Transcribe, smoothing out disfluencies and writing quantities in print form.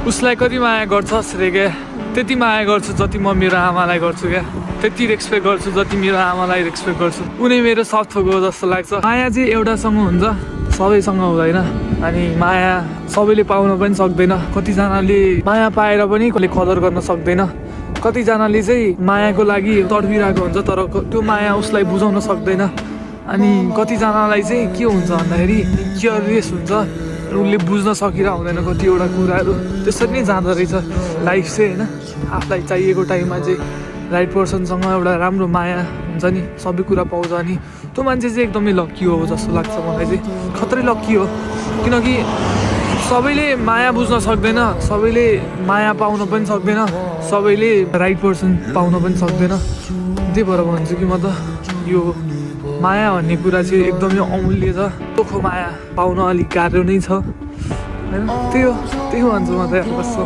उसलाई कति माया गर्छस् रे क्या, त्यति माया गर्छु जति म मेरो आमालाई गर्छु क्या, त्यति रेस्पेक्ट गर्छु जति मेरो आमालाई रेस्पेक्ट गर्छु। उनी मेरो सबथोक हो जस्तो लाग्छ। माया चाहिँ एउटासँग हुन्छ, सबैसँग हुँदैन। अनि माया सबैले पाउन पनि सक्दैन। कतिजनाले माया पाएर पनि कसले कदर गर्न सक्दैन। कतिजनाले चाहिँ मायाको लागि तडपिरहेको हुन्छ तर त्यो माया उसलाई बुझाउन सक्दैन। अनि कतिजनालाई चाहिँ के हुन्छ भन्दाखेरि केयरलेस हुन्छ, उसले बुझ्न सकिरहेको हुँदैन कतिवटा कुराहरू। त्यसरी नै जाँदो रहेछ लाइफ चाहिँ होइन। आफूलाई चाहिएको टाइममा चाहिँ राइट पर्सनसँग एउटा राम्रो माया हुन्छ नि, सबै कुरा पाउँछ नि, त्यो मान्छे चाहिँ एकदमै लक्की हो जस्तो लाग्छ मलाई चाहिँ। खत्रै लक्की हो, किनकि सबैले माया बुझ्न सक्दैन, सबैले माया पाउन पनि सक्दैन, सबैले राइट पर्सन पाउन पनि सक्दैन। त्यही भएर भन्छु कि म त यो माया भन्ने कुरा चाहिँ एकदमै अमूल्य छ। चोखो माया पाउन अलिक गाह्रो नै छ होइन। त्यही हो भन्छु म त कस्तो।